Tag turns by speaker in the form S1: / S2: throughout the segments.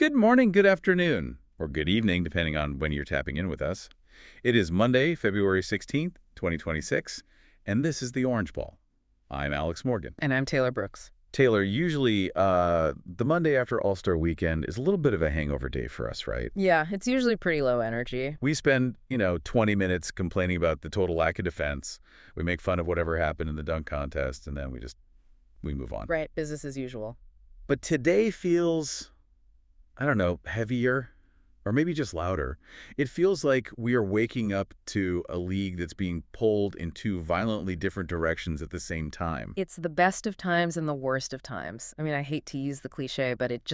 S1: Good morning, good afternoon, or good evening, depending on when you're tapping in with us. It is Monday, February 16th, 2026, and this is the Orange Ball. I'm Alex Morgan.
S2: And I'm Taylor Brooks.
S1: Taylor, usually the Monday after All-Star Weekend is a little bit of a hangover day for us, right?
S2: Yeah, it's usually pretty low energy.
S1: We spend, 20 minutes complaining about the total lack of defense. We make fun of whatever happened in the dunk contest, and then we move on.
S2: Right, business as usual.
S1: But today feels, I don't know, heavier, or maybe just louder. It feels like we are waking up to a league that's being pulled in two violently different directions at the same time.
S2: It's the best of times and the worst of times. I mean, I hate to use the cliche, but it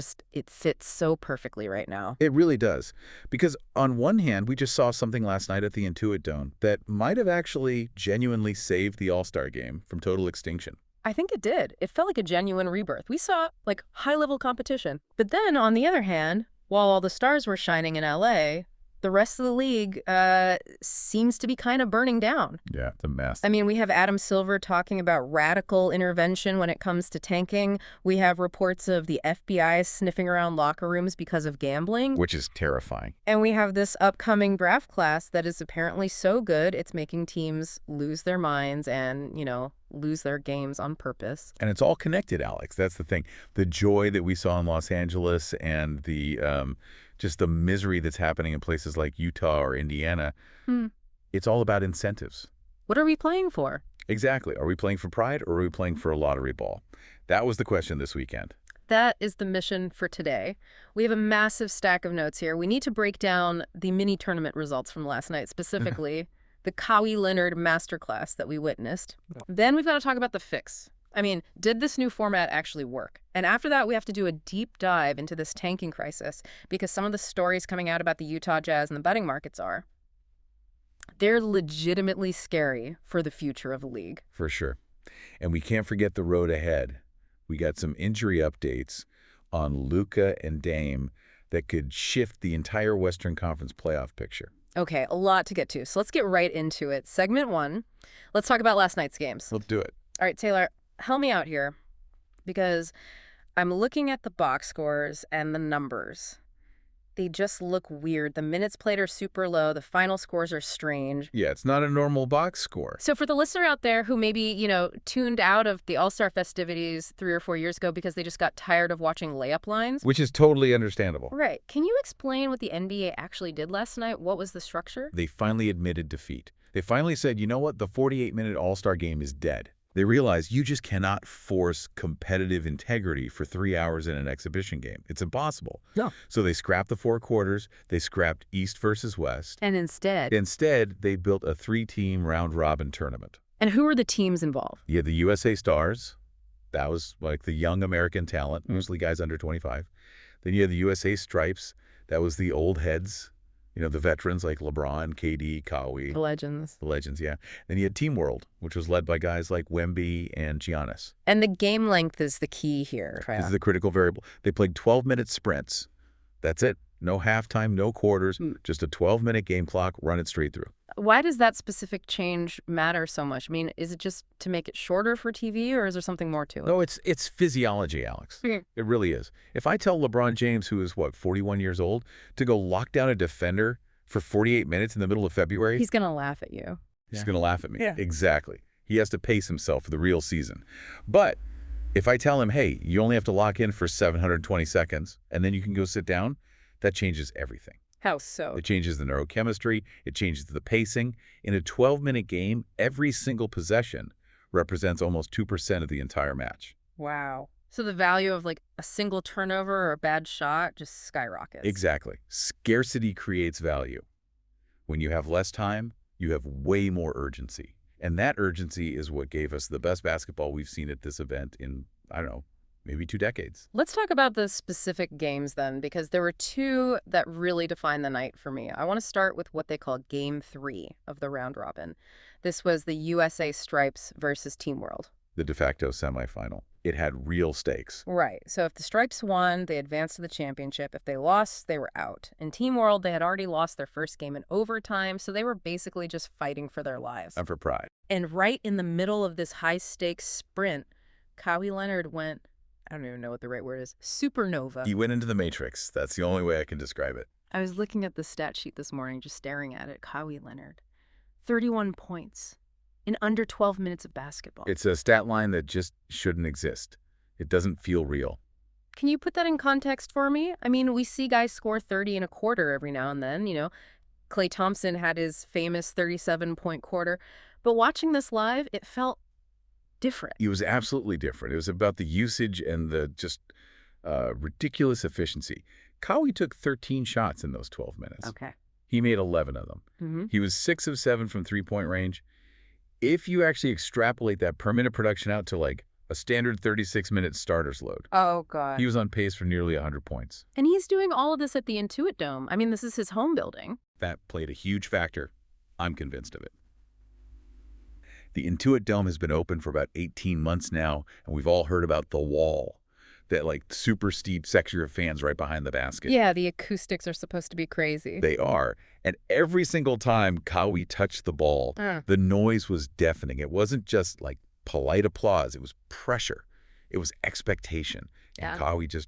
S2: fits so perfectly right now.
S1: It really does. Because on one hand, we just saw something last night at the Intuit Dome that might have actually genuinely saved the All-Star game from total extinction.
S2: I think it did. It felt like a genuine rebirth. We saw, high-level competition. But then, on the other hand, while all the stars were shining in LA, the rest of the league seems to be kind of burning down.
S1: Yeah, it's a mess.
S2: I mean, we have Adam Silver talking about radical intervention when it comes to tanking. We have reports of the FBI sniffing around locker rooms because of gambling.
S1: Which is terrifying.
S2: And we have this upcoming draft class that is apparently so good, it's making teams lose their minds and, lose their games on purpose.
S1: And it's all connected, Alex. That's the thing. The joy that we saw in Los Angeles and the just the misery that's happening in places like Utah or Indiana, it's all about incentives.
S2: What are we playing for?
S1: Exactly. Are we playing for pride or are we playing for a lottery ball? That was the question this weekend.
S2: That is the mission for today. We have a massive stack of notes here. We need to break down the mini tournament results from last night, specifically the Kawhi Leonard masterclass that we witnessed. Then we've got to talk about the fix. I mean, did this new format actually work? And after that, we have to do a deep dive into this tanking crisis because some of the stories coming out about the Utah Jazz and the betting markets they're legitimately scary for the future of the league.
S1: For sure. And we can't forget the road ahead. We got some injury updates on Luka and Dame that could shift the entire Western Conference playoff picture.
S2: Okay, a lot to get to. So let's get right into it. Segment 1, let's talk about last night's games.
S1: Let's do it.
S2: All right, Taylor, help me out here because I'm looking at the box scores and the numbers. They just look weird. The minutes played are super low. The final scores are strange.
S1: Yeah, it's not a normal box score.
S2: So for the listener out there who maybe, tuned out of the All-Star festivities 3 or 4 years ago because they just got tired of watching layup lines.
S1: Which is totally understandable.
S2: Right. Can you explain what the NBA actually did last night? What was the structure?
S1: They finally admitted defeat. They finally said, you know what? The 48-minute All-Star game is dead. They realized you just cannot force competitive integrity for 3 hours in an exhibition game. It's impossible.
S2: No.
S1: So they scrapped the 4 quarters. They scrapped East versus West.
S2: And instead,
S1: they built a 3-team round-robin tournament.
S2: And who are the teams involved?
S1: You had the USA Stars. That was like the young American talent, mostly guys under 25. Then you had the USA Stripes. That was the old heads. The veterans like LeBron, KD, Kawhi.
S2: The legends.
S1: The legends, yeah. Then you had Team World, which was led by guys like Wemby and Giannis.
S2: And the game length is the key here.
S1: This is the critical variable. They played 12-minute sprints. That's it. No halftime, no quarters, just a 12-minute game clock, run it straight through.
S2: Why does that specific change matter so much? I mean, is it just to make it shorter for TV, or is there something more to it?
S1: No, it's physiology, Alex. It really is. If I tell LeBron James, who is, 41 years old, to go lock down a defender for 48 minutes in the middle of February...
S2: He's going to laugh at you.
S1: He's going to laugh at me.
S2: Yeah.
S1: Exactly. He has to pace himself for the real season. But if I tell him, hey, you only have to lock in for 720 seconds, and then you can go sit down, that changes everything.
S2: How so?
S1: It changes the neurochemistry. It changes the pacing. In a 12-minute game, every single possession represents almost 2% of the entire match.
S2: Wow. So the value of a single turnover or a bad shot just skyrockets.
S1: Exactly. Scarcity creates value. When you have less time, you have way more urgency. And that urgency is what gave us the best basketball we've seen at this event in, I don't know, maybe 2 decades.
S2: Let's talk about the specific games then, because there were 2 that really defined the night for me. I want to start with what they call Game 3 of the round robin. This was the USA Stripes versus Team World.
S1: The de facto semifinal. It had real stakes.
S2: Right. So if the Stripes won, they advanced to the championship. If they lost, they were out. In Team World, they had already lost their first game in overtime, so they were basically just fighting for their lives.
S1: And for pride.
S2: And right in the middle of this high-stakes sprint, Kawhi Leonard went I don't even know what the right word is, supernova.
S1: He went into the Matrix. That's the only way I can describe it.
S2: I was looking at the stat sheet this morning, just staring at it. Kawhi Leonard, 31 points in under 12 minutes of basketball.
S1: It's a stat line that just shouldn't exist. It doesn't feel real.
S2: Can you put that in context for me? I mean, we see guys score 30 and a quarter every now and then, Klay Thompson had his famous 37-point quarter. But watching this live, it felt different.
S1: It was absolutely different. It was about the usage and the just ridiculous efficiency. Kawhi took 13 shots in those 12 minutes.
S2: Okay.
S1: He made 11 of them.
S2: Mm-hmm.
S1: He was 6 of 7 from three-point range. If you actually extrapolate that per minute production out to like a standard 36-minute starter's load,
S2: Oh, God.
S1: he was on pace for nearly 100 points.
S2: And he's doing all of this at the Intuit Dome. I mean, this is his home building.
S1: That played a huge factor. I'm convinced of it. The Intuit Dome has been open for about 18 months now, and we've all heard about the wall, that like super steep section of fans right behind the basket.
S2: Yeah, the acoustics are supposed to be crazy.
S1: They are. And every single time Kawhi touched the ball, the noise was deafening. It wasn't just like polite applause. It was pressure. It was expectation. And Kawhi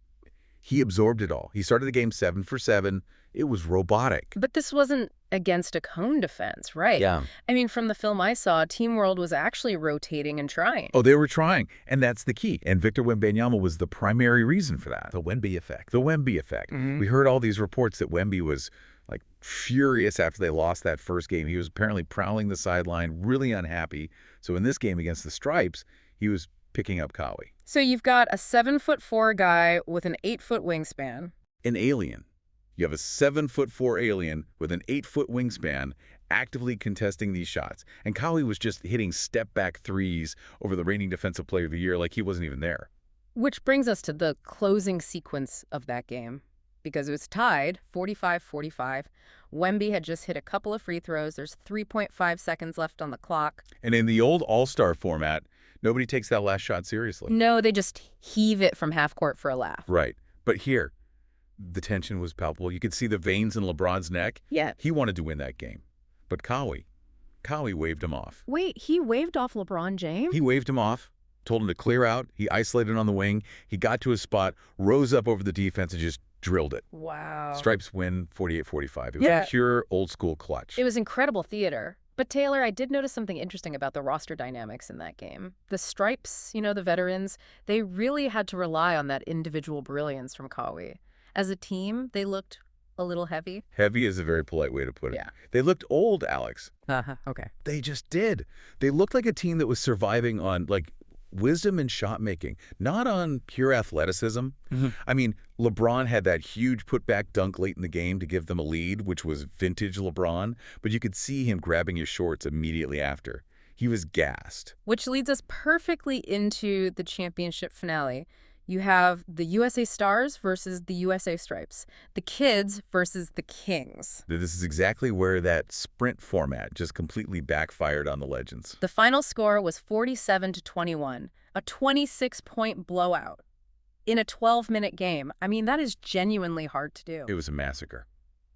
S1: he absorbed it all. He started the game 7 for 7. It was robotic.
S2: But this wasn't against a cone defense, right?
S1: Yeah.
S2: I mean, from the film I saw, Team World was actually rotating and trying.
S1: Oh, they were trying, and that's the key. And Victor Wembanyama was the primary reason for that. The Wemby effect. The Wemby effect. We heard all these reports that Wemby was like furious after they lost that first game. He was apparently prowling the sideline, really unhappy. So in this game against the Stripes, he was picking up Kawhi.
S2: So you've got a 7'4" guy with an 8-foot wingspan.
S1: An alien. You have a 7'4" alien with an 8-foot wingspan actively contesting these shots. And Kawhi was just hitting step-back threes over the reigning Defensive Player of the Year like he wasn't even there.
S2: Which brings us to the closing sequence of that game, because it was tied 45-45. Wemby had just hit a couple of free throws. There's 3.5 seconds left on the clock.
S1: And in the old All-Star format, nobody takes that last shot seriously.
S2: No, they just heave it from half court for a laugh.
S1: Right. But here, the tension was palpable. You could see the veins in LeBron's neck.
S2: Yeah.
S1: He wanted to win that game. But Kawhi waved him off.
S2: Wait, he waved off LeBron James?
S1: He waved him off, told him to clear out. He isolated on the wing. He got to his spot, rose up over the defense, and just drilled it.
S2: Wow.
S1: Stripes win 48-45. It was pure old-school clutch.
S2: It was incredible theater. But Taylor, I did notice something interesting about the roster dynamics in that game. The Stripes, the veterans, they really had to rely on that individual brilliance from Kawhi. As a team, they looked a little heavy.
S1: Heavy is a very polite way to put it.
S2: Yeah.
S1: They looked old, Alex.
S2: Okay.
S1: They just did. They looked like a team that was surviving on, like, wisdom and shot making, not on pure athleticism. I mean, LeBron had that huge putback dunk late in the game to give them a lead, which was vintage LeBron, but you could see him grabbing his shorts immediately after. He was gassed.
S2: Which leads us perfectly into the championship finale. You have the USA Stars versus the USA Stripes, the Kids versus the Kings.
S1: This is exactly where that sprint format just completely backfired on the Legends.
S2: The final score was 47-21, a 26-point blowout in a 12-minute game. I mean, that is genuinely hard to do.
S1: It was a massacre.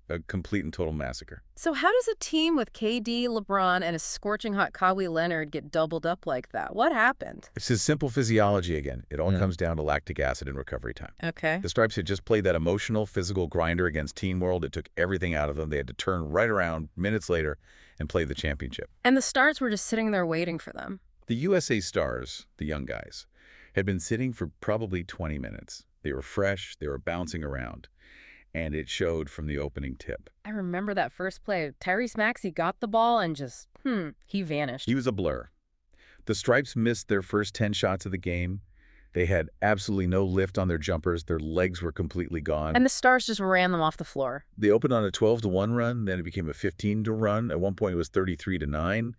S1: A complete and total massacre.
S2: So how does a team with KD, LeBron, and a scorching hot Kawhi Leonard get doubled up like that? What happened?
S1: It's his simple physiology again. It all comes down to lactic acid and recovery time.
S2: Okay.
S1: The Stripes had just played that emotional, physical grinder against Team World. It took everything out of them. They had to turn right around minutes later and play the championship.
S2: And the Stars were just sitting there waiting for them.
S1: The USA Stars, the young guys, had been sitting for probably 20 minutes. They were fresh. They were bouncing around. And it showed from the opening tip.
S2: I remember that first play. Tyrese Maxey got the ball and just, he vanished.
S1: He was a blur. The Stripes missed their first 10 shots of the game. They had absolutely no lift on their jumpers. Their legs were completely gone.
S2: And the Stars just ran them off the floor.
S1: They opened on a 12-1 run. Then it became a 15-to run. At one point, it was 33-9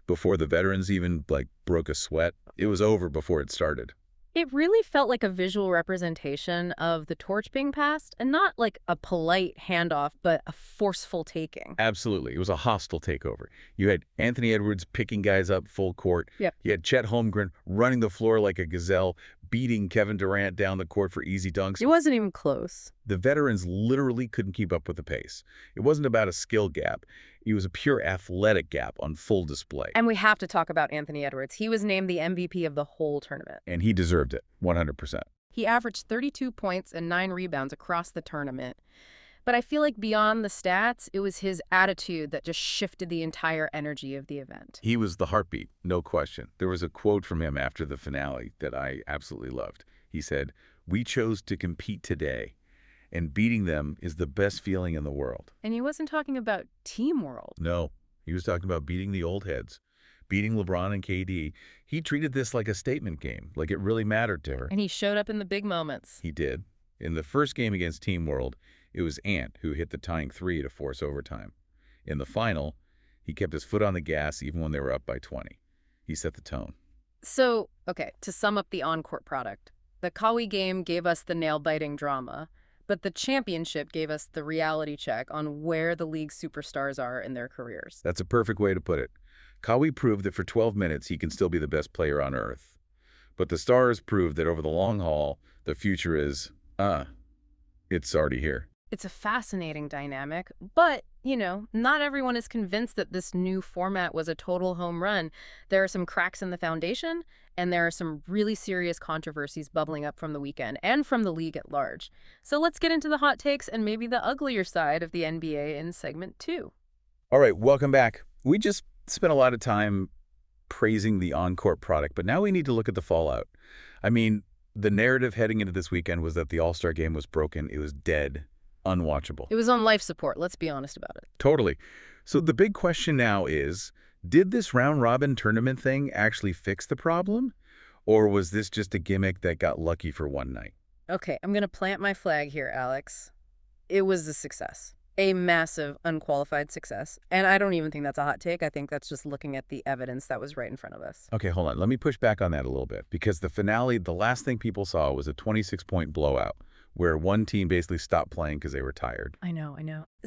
S1: before the veterans even, broke a sweat. It was over before it started.
S2: It really felt like a visual representation of the torch being passed, and not like a polite handoff, but a forceful taking.
S1: Absolutely. It was a hostile takeover. You had Anthony Edwards picking guys up full court.
S2: Yep.
S1: You had Chet Holmgren running the floor like a gazelle, beating Kevin Durant down the court for easy dunks.
S2: It wasn't even close.
S1: The veterans literally couldn't keep up with the pace. It wasn't about a skill gap. It was a pure athletic gap on full display.
S2: And we have to talk about Anthony Edwards. He was named the MVP of the whole tournament.
S1: And he deserved it, 100%.
S2: He averaged 32 points and 9 rebounds across the tournament. But I feel like beyond the stats, it was his attitude that just shifted the entire energy of the event.
S1: He was the heartbeat, no question. There was a quote from him after the finale that I absolutely loved. He said, "We chose to compete today, and beating them is the best feeling in the world."
S2: And he wasn't talking about Team World.
S1: No, he was talking about beating the old heads, beating LeBron and KD. He treated this like a statement game, like it really mattered to her.
S2: And he showed up in the big moments.
S1: He did. In the first game against Team World, it was Ant who hit the tying 3 to force overtime. In the final, he kept his foot on the gas even when they were up by 20. He set the tone.
S2: So, okay, to sum up the on-court product, the Kawhi game gave us the nail-biting drama, but the championship gave us the reality check on where the league's superstars are in their careers.
S1: That's a perfect way to put it. Kawhi proved that for 12 minutes he can still be the best player on earth. But the stars proved that over the long haul, the future is, it's already here.
S2: It's a fascinating dynamic, but, not everyone is convinced that this new format was a total home run. There are some cracks in the foundation, and there are some really serious controversies bubbling up from the weekend and from the league at large. So let's get into the hot takes and maybe the uglier side of the NBA in segment 2.
S1: All right, welcome back. We just spent a lot of time praising the on-court product, but now we need to look at the fallout. I mean, the narrative heading into this weekend was that the All-Star game was broken. It was dead. Unwatchable.
S2: It was on life support, let's be honest about it.
S1: Totally. So the big question now is, did this round-robin tournament thing actually fix the problem? Or was this just a gimmick that got lucky for one night?
S2: Okay, I'm going to plant my flag here, Alex. It was a success. A massive, unqualified success. And I don't even think that's a hot take. I think that's just looking at the evidence that was right in front of us.
S1: Okay, hold on. Let me push back on that a little bit. Because the finale, the last thing people saw was a 26-point blowout, where one team basically stopped playing because they were tired.
S2: I know.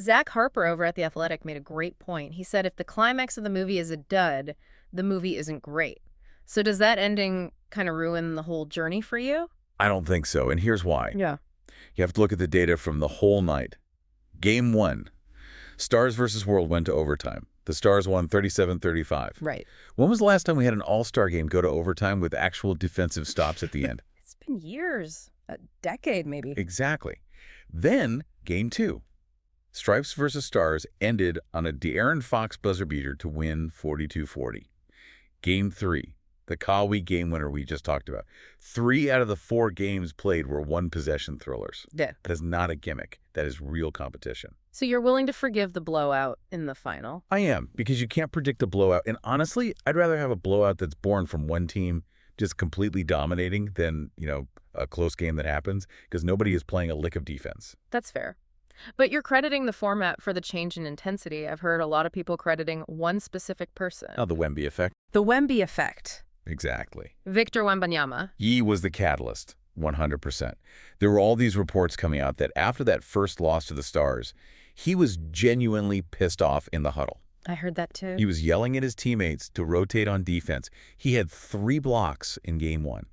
S2: Zach Harper over at The Athletic made a great point. He said if the climax of the movie is a dud, the movie isn't great. So does that ending kind of ruin the whole journey for you?
S1: I don't think so, and here's why.
S2: Yeah.
S1: You have to look at the data from the whole night. Game 1, Stars versus World went to overtime. The Stars won 37-35.
S2: Right.
S1: When was the last time we had an all-star game go to overtime with actual defensive stops at the end?
S2: It's been years. A decade, maybe.
S1: Exactly. Then, Game 2. Stripes versus Stars ended on a De'Aaron Fox buzzer beater to win 42-40. Game 3. The Kawhi game winner we just talked about. 3 out of the 4 games played were one-possession thrillers.
S2: Yeah.
S1: That is not a gimmick. That is real competition.
S2: So you're willing to forgive the blowout in the final?
S1: I am, because you can't predict a blowout. And honestly, I'd rather have a blowout that's born from one team just completely dominating than, a close game that happens, because nobody is playing a lick of defense.
S2: That's fair. But you're crediting the format for the change in intensity. I've heard a lot of people crediting one specific person.
S1: Oh, the Wemby effect.
S2: The Wemby effect.
S1: Exactly.
S2: Victor Wembanyama.
S1: He was the catalyst, 100%. There were all these reports coming out that after that first loss to the Stars, he was genuinely pissed off in the huddle.
S2: I heard that too.
S1: He was yelling at his teammates to rotate on defense. He had 3 blocks in Game 1.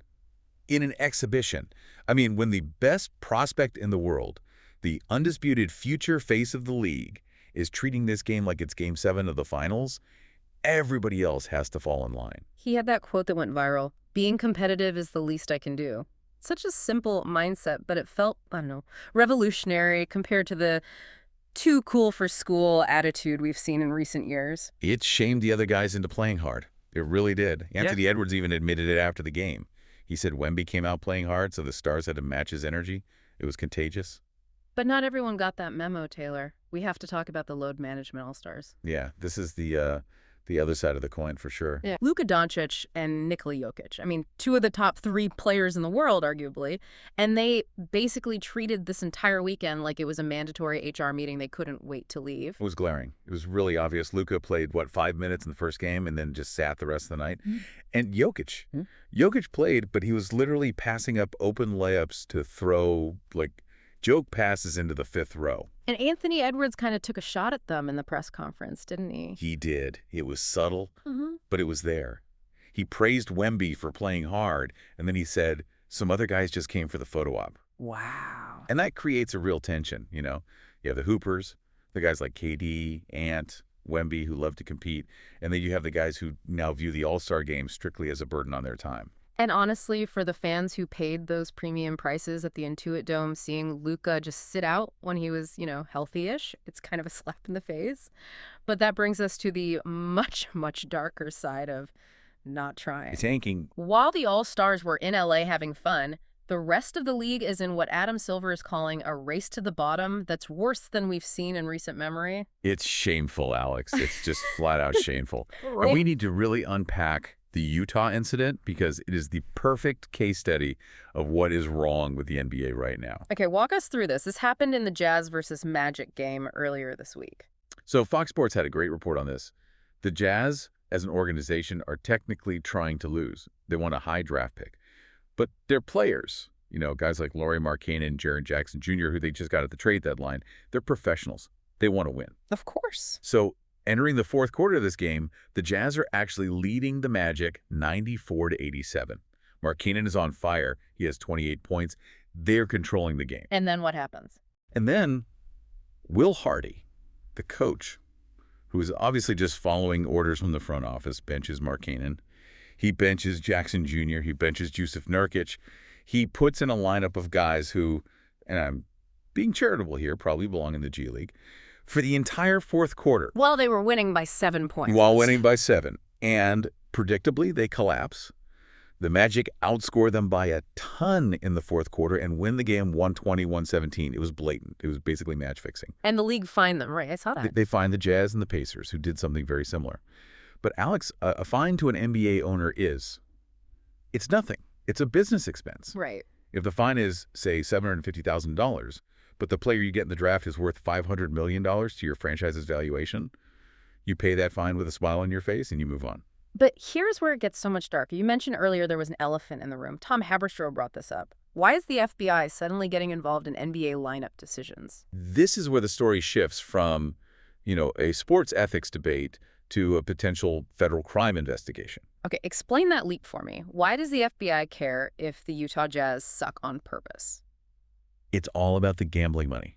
S1: In an exhibition. I mean, when the best prospect in the world, the undisputed future face of the league, is treating this game like it's Game 7 of the finals, everybody else has to fall in line.
S2: He had that quote that went viral, "Being competitive is the least I can do." Such a simple mindset, but it felt, revolutionary compared to the too cool for school attitude we've seen in recent years.
S1: It shamed the other guys into playing hard. It really did. Anthony Edwards even admitted it after the game. He said Wemby came out playing hard, so the Stars had to match his energy. It was contagious.
S2: But not everyone got that memo, Taylor. We have to talk about the load management all-stars.
S1: Yeah, this is the other side of the coin for sure.
S2: Yeah. Luka Doncic and Nikola Jokic. I mean, 2 of the top 3 players in the world, arguably. And they basically treated this entire weekend like it was a mandatory HR meeting. They couldn't wait to leave.
S1: It was glaring. It was really obvious. Luka played, 5 minutes in the first game and then just sat the rest of the night. Mm-hmm. And Jokic. Mm-hmm. Jokic played, but he was literally passing up open layups to throw, joke passes into the 5th row.
S2: And Anthony Edwards kind of took a shot at them in the press conference, didn't he?
S1: He did. It was subtle, but it was there. He praised Wemby for playing hard, and then he said, some other guys just came for the photo op.
S2: Wow.
S1: And that creates a real tension, You have the hoopers, the guys like KD, Ant, Wemby, who love to compete, and then you have the guys who now view the All-Star game strictly as a burden on their time.
S2: And honestly, for the fans who paid those premium prices at the Intuit Dome, seeing Luka just sit out when he was, healthy-ish, it's kind of a slap in the face. But that brings us to the much, much darker side of not trying.
S1: Tanking.
S2: While the All-Stars were in LA having fun, the rest of the league is in what Adam Silver is calling a race to the bottom that's worse than we've seen in recent memory.
S1: It's shameful, Alex. It's just flat out shameful. And
S2: Right.
S1: we need to really unpack the Utah incident because it is the perfect case study of what is wrong with the NBA right now.
S2: Okay, walk us through this. This happened in the Jazz versus Magic game earlier this week.
S1: So Fox Sports had a great report on this. The Jazz, as an organization, are technically trying to lose. They want a high draft pick. But their players, guys like Lauri Markkanen and Jaren Jackson Jr., who they just got at the trade deadline, they're professionals. They want to win.
S2: Of course.
S1: So entering the fourth quarter of this game, the Jazz are actually leading the Magic 94-87. Markkanen is on fire. He has 28 points. They're controlling the game.
S2: And then what happens?
S1: And then Will Hardy, the coach, who is obviously just following orders from the front office, benches Markkanen. He benches Jackson Jr. He benches Jusuf Nurkic. He puts in a lineup of guys who, and I'm being charitable here, probably belong in the G League, for the entire fourth quarter.
S2: Well, they were winning by 7 points.
S1: While winning by 7. And predictably, they collapse. The Magic outscore them by a ton in the fourth quarter and win the game 120-117. It was blatant. It was basically match fixing.
S2: And the league fined them, right? I saw that.
S1: They fined the Jazz and the Pacers, who did something very similar. But Alex, a fine to an NBA owner it's nothing. It's a business expense.
S2: Right.
S1: If the fine is, say, $750,000, but the player you get in the draft is worth $500 million to your franchise's valuation, you pay that fine with a smile on your face and you move on.
S2: But here's where it gets so much darker. You mentioned earlier there was an elephant in the room. Tom Haberstroh brought this up. Why is the FBI suddenly getting involved in NBA lineup decisions?
S1: This is where the story shifts from, a sports ethics debate to a potential federal crime investigation.
S2: Okay, explain that leap for me. Why does the FBI care if the Utah Jazz suck on purpose?
S1: It's all about the gambling money.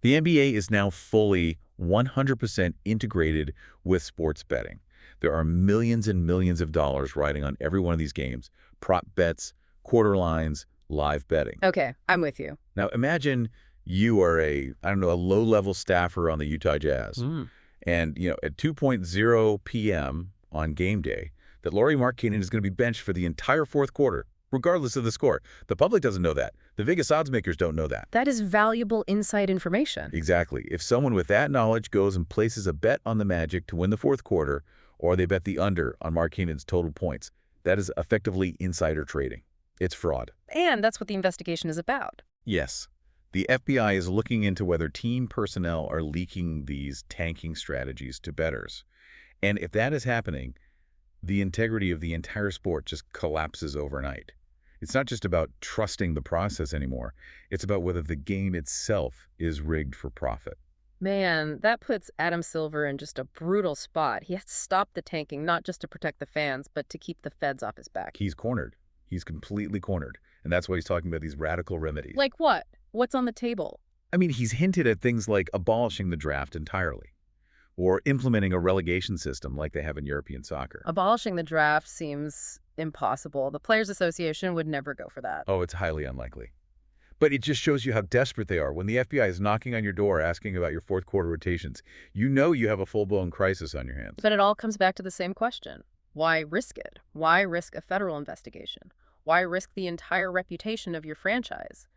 S1: The NBA is now fully 100% integrated with sports betting. There are millions and millions of dollars riding on every one of these games. Prop bets, quarter lines, live betting.
S2: Okay, I'm with you.
S1: Now imagine you are a low-level staffer on the Utah Jazz. And, at 2:00 p.m. on game day, that Lauri Markkanen is going to be benched for the entire fourth quarter, regardless of the score. The public doesn't know that. The Vegas odds makers don't know that.
S2: That is valuable inside information.
S1: Exactly. If someone with that knowledge goes and places a bet on the Magic to win the fourth quarter, or they bet the under on Markkanen's total points, that is effectively insider trading. It's fraud.
S2: And that's what the investigation is about.
S1: Yes. The FBI is looking into whether team personnel are leaking these tanking strategies to bettors. And if that is happening, the integrity of the entire sport just collapses overnight. It's not just about trusting the process anymore. It's about whether the game itself is rigged for profit.
S2: Man, that puts Adam Silver in just a brutal spot. He has to stop the tanking, not just to protect the fans, but to keep the feds off his back.
S1: He's cornered. He's completely cornered. And that's why he's talking about these radical remedies.
S2: Like what? What's on the table?
S1: I mean, he's hinted at things like abolishing the draft entirely, or implementing a relegation system like they have in European soccer.
S2: Abolishing the draft seems impossible. The Players Association would never go for that.
S1: Oh, it's highly unlikely. But it just shows you how desperate they are. When the FBI is knocking on your door asking about your fourth quarter rotations, you know you have a full-blown crisis on your hands.
S2: But it all comes back to the same question. Why risk it? Why risk a federal investigation? Why risk the entire reputation of your franchise?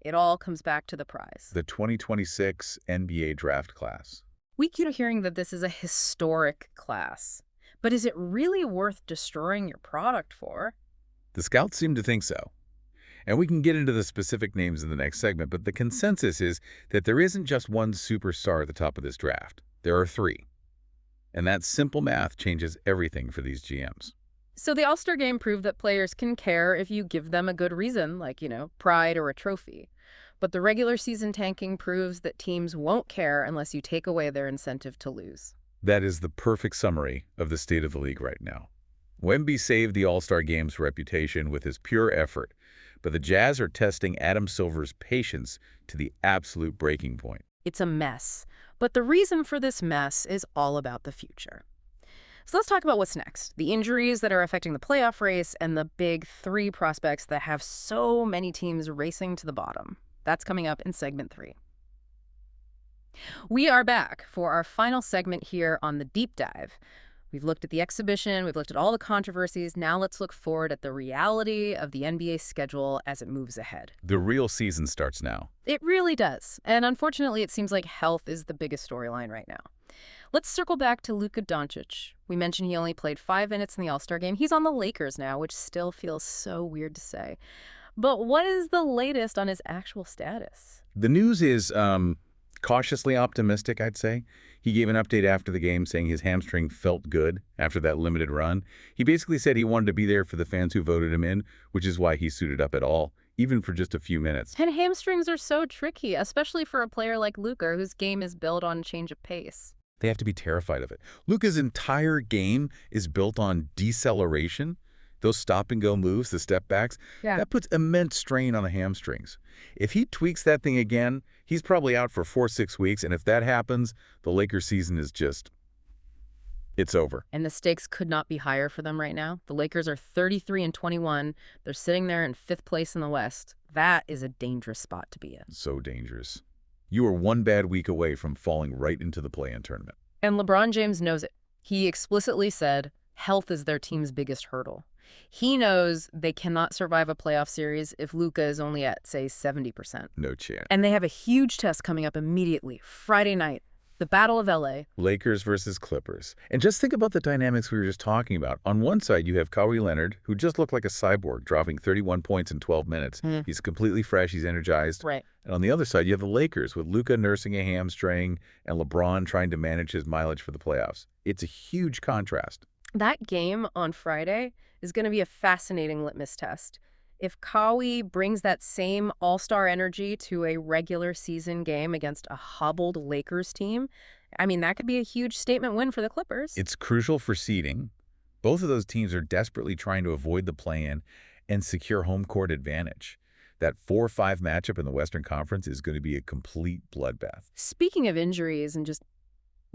S2: It all comes back to the prize.
S1: The 2026 NBA draft class.
S2: We keep hearing that this is a historic class. But is it really worth destroying your product for?
S1: The scouts seem to think so. And we can get into the specific names in the next segment, but the consensus is that there isn't just one superstar at the top of this draft. There are 3. And that simple math changes everything for these GMs.
S2: So the All-Star Game proved that players can care if you give them a good reason, like, pride or a trophy. But the regular season tanking proves that teams won't care unless you take away their incentive to lose.
S1: That is the perfect summary of the state of the league right now. Wemby saved the All-Star Game's reputation with his pure effort, but the Jazz are testing Adam Silver's patience to the absolute breaking point.
S2: It's a mess. But the reason for this mess is all about the future. So let's talk about what's next. The injuries that are affecting the playoff race and the big three prospects that have so many teams racing to the bottom. That's coming up in segment 3. We are back for our final segment here on the deep dive. We've looked at the exhibition, we've looked at all the controversies. Now let's look forward at the reality of the NBA schedule as it moves ahead.
S1: The real season starts now.
S2: It really does. And unfortunately, it seems like health is the biggest storyline right now. Let's circle back to Luka Doncic. We mentioned he only played 5 minutes in the All-Star game. He's on the Lakers now, which still feels so weird to say. But what is the latest on his actual status?
S1: The news is cautiously optimistic, I'd say. He gave an update after the game saying his hamstring felt good after that limited run. He basically said he wanted to be there for the fans who voted him in, which is why he suited up at all, even for just a few minutes.
S2: And hamstrings are so tricky, especially for a player like Luka, whose game is built on change of pace.
S1: They have to be terrified of it. Luka's entire game is built on deceleration. Those stop-and-go moves, the step-backs, that puts immense strain on the hamstrings. If he tweaks that thing again, he's probably out for 4-6 weeks, and if that happens, the Lakers season is just, it's over.
S2: And the stakes could not be higher for them right now. The Lakers are 33-21. They're sitting there in 5th place in the West. That is a dangerous spot to be in.
S1: So dangerous. You are one bad week away from falling right into the play-in tournament.
S2: And LeBron James knows it. He explicitly said health is their team's biggest hurdle. He knows they cannot survive a playoff series if Luka is only at, say, 70%.
S1: No chance.
S2: And they have a huge test coming up immediately, Friday night, the Battle of L.A.
S1: Lakers versus Clippers. And just think about the dynamics we were just talking about. On one side, you have Kawhi Leonard, who just looked like a cyborg, dropping 31 points in 12 minutes. He's completely fresh. He's energized.
S2: Right.
S1: And on the other side, you have the Lakers, with Luka nursing a hamstring and LeBron trying to manage his mileage for the playoffs. It's a huge contrast.
S2: That game on Friday is going to be a fascinating litmus test. If Kawhi brings that same all-star energy to a regular season game against a hobbled Lakers team, I mean, that could be a huge statement win for the Clippers.
S1: It's crucial for seeding. Both of those teams are desperately trying to avoid the play-in and secure home court advantage. That 4-5 matchup in the Western Conference is going to be a complete bloodbath.
S2: Speaking of injuries and just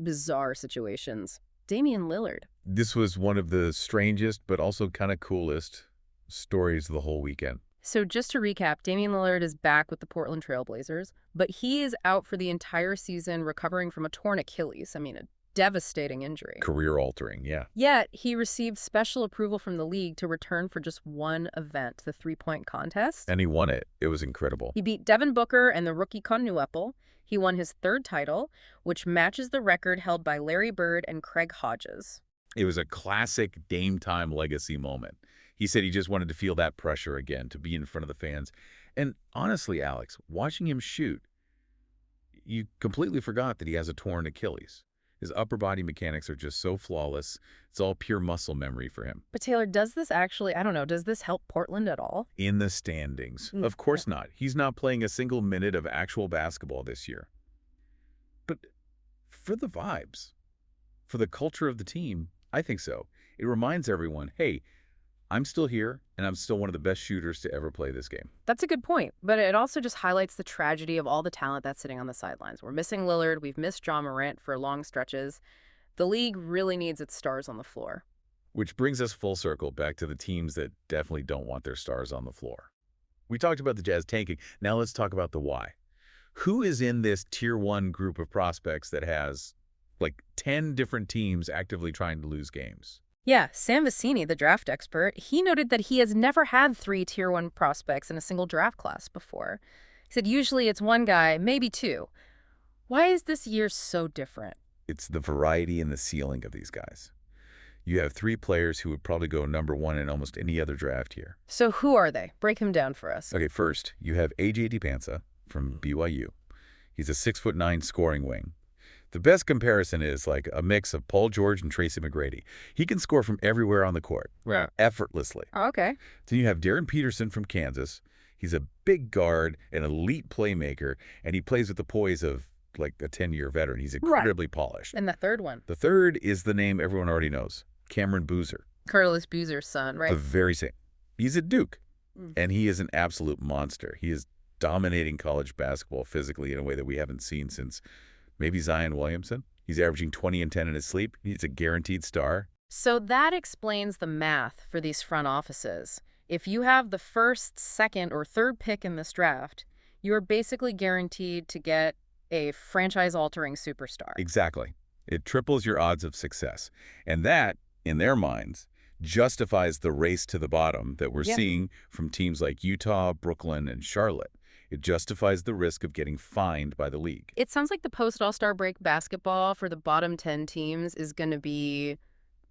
S2: bizarre situations, Damian Lillard.
S1: This was one of the strangest but also kind of coolest stories of the whole weekend.
S2: So just to recap, Damian Lillard is back with the Portland Trail Blazers, but he is out for the entire season recovering from a torn Achilles. I mean, a devastating injury.
S1: Career-altering, yeah.
S2: Yet, he received special approval from the league to return for just one event, the three-point contest.
S1: And he won it. It was incredible.
S2: He beat Devin Booker and the rookie Connueppel. He won his 3rd title, which matches the record held by Larry Bird and Craig Hodges.
S1: It was a classic Dame Time legacy moment. He said he just wanted to feel that pressure again, to be in front of the fans. And honestly, Alex, watching him shoot, you completely forgot that he has a torn Achilles. His upper body mechanics are just so flawless. It's all pure muscle memory for him.
S2: But Taylor, does this actually, I don't know, does this help Portland at all?
S1: In the standings. Of course not. He's not playing a single minute of actual basketball this year. But for the vibes, for the culture of the team, I think so. It reminds everyone, hey, I'm still here, and I'm still one of the best shooters to ever play this game.
S2: That's a good point, but it also just highlights the tragedy of all the talent that's sitting on the sidelines. We're missing Lillard, we've missed Ja Morant for long stretches. The league really needs its stars on the floor.
S1: Which brings us full circle back to the teams that definitely don't want their stars on the floor. We talked about the Jazz tanking, now let's talk about the why. Who is in this Tier 1 group of prospects that has, like, 10 different teams actively trying to lose games?
S2: Yeah, Sam Vecini, the draft expert, he noted that he has never had 3 Tier 1 prospects in a single draft class before. He said usually it's one guy, maybe 2. Why is this year so different?
S1: It's the variety and the ceiling of these guys. You have 3 players who would probably go number 1 in almost any other draft here.
S2: So who are they? Break them down for us.
S1: Okay, first, you have A.J. DiPanza from BYU. He's a 6'9" scoring wing. The best comparison is like a mix of Paul George and Tracy McGrady. He can score from everywhere on the court, effortlessly.
S2: Oh, okay.
S1: Then you have Darren Peterson from Kansas. He's a big guard, an elite playmaker, and he plays with the poise of like a 10-year veteran. He's incredibly polished.
S2: And the third one?
S1: The third is the name everyone already knows, Cameron Boozer.
S2: Carlos Boozer's son, right?
S1: The very same. He's at Duke, and he is an absolute monster. He is dominating college basketball physically in a way that we haven't seen since maybe Zion Williamson. He's averaging 20 and 10 in his sleep. He's a guaranteed star.
S2: So that explains the math for these front offices. If you have the first, second, or third pick in this draft, you're basically guaranteed to get a franchise-altering superstar.
S1: Exactly. It triples your odds of success. And that, in their minds, justifies the race to the bottom that we're
S2: Yeah.
S1: seeing from teams like Utah, Brooklyn, and Charlotte. It justifies the risk of getting fined by the league.
S2: It sounds like the post-All-Star break basketball for the bottom 10 teams is going to be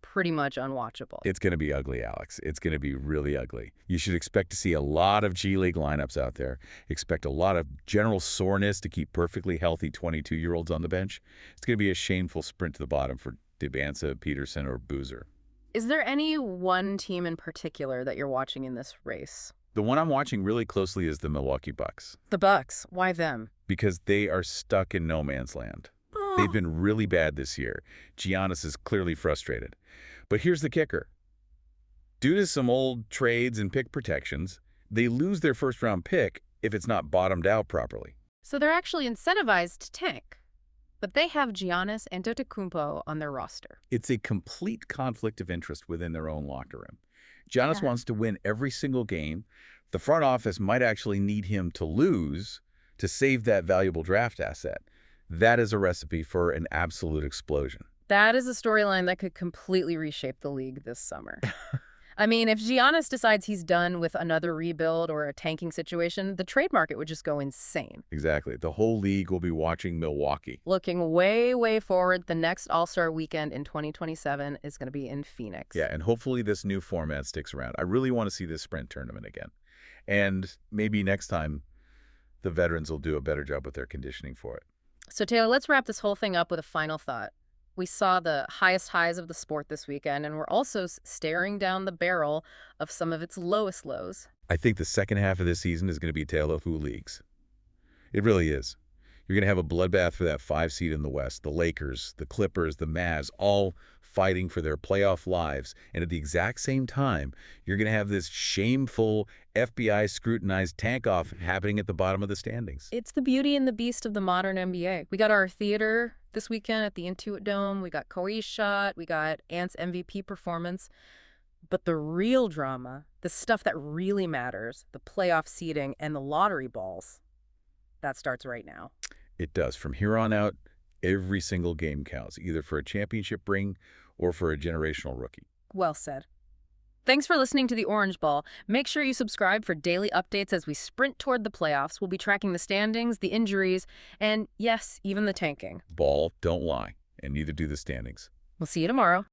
S2: pretty much unwatchable.
S1: It's going to be ugly, Alex. It's going to be really ugly. You should expect to see a lot of G League lineups out there. Expect a lot of general soreness to keep perfectly healthy 22-year-olds on the bench. It's going to be a shameful sprint to the bottom for Debanza, Peterson, or Boozer.
S2: Is there any one team in particular that you're watching in this race?
S1: The one I'm watching really closely is the Milwaukee Bucks,
S2: The Bucks. Why them?
S1: because they are stuck in no man's land. They've been really bad this year. Giannis is clearly frustrated. But here's the kicker. Due to some old trades and pick protections, they lose their first-round pick if it's not bottomed out properly.
S2: So they're actually incentivized to tank. But they have Giannis Antetokounmpo on their roster.
S1: It's a complete conflict of interest within their own locker room. Giannis
S2: Yeah.
S1: wants to win every single game. The front office might actually need him to lose to save that valuable draft asset. That is a recipe for an absolute explosion.
S2: That is a storyline that could completely reshape the league this summer. I mean, if Giannis decides he's done with another rebuild or a tanking situation, the trade market would just go insane.
S1: Exactly. The whole league will be watching Milwaukee.
S2: Looking way, way forward, the next All-Star weekend in 2027 is going to be in Phoenix.
S1: Yeah, and hopefully this new format sticks around. I really want to see this sprint tournament again. And maybe next time the veterans will do a better job with their conditioning for it.
S2: So, Taylor, let's wrap this whole thing up with a final thought. We saw the highest highs of the sport this weekend, and we're also staring down the barrel of some of its lowest lows.
S1: I think the second half of this season is going to be a tale of two leagues. It really is. You're going to have a bloodbath for that 5 seed in the West. The Lakers, the Clippers, the Mavs, all fighting for their playoff lives. And at the exact same time, you're going to have this shameful FBI-scrutinized tank-off happening at the bottom of the standings.
S2: It's the beauty and the beast of the modern NBA. We got our theater this weekend at the Intuit Dome. We got Kawhi's shot. We got Ant's MVP performance. But the real drama, the stuff that really matters, the playoff seeding and the lottery balls, that starts right now.
S1: It does. From here on out, every single game counts, either for a championship ring or for a generational rookie.
S2: Well said. Thanks for listening to The Orange Ball. Make sure you subscribe for daily updates as we sprint toward the playoffs. We'll be tracking the standings, the injuries, and yes, even the tanking.
S1: Ball don't lie, and neither do the standings.
S2: We'll see you tomorrow.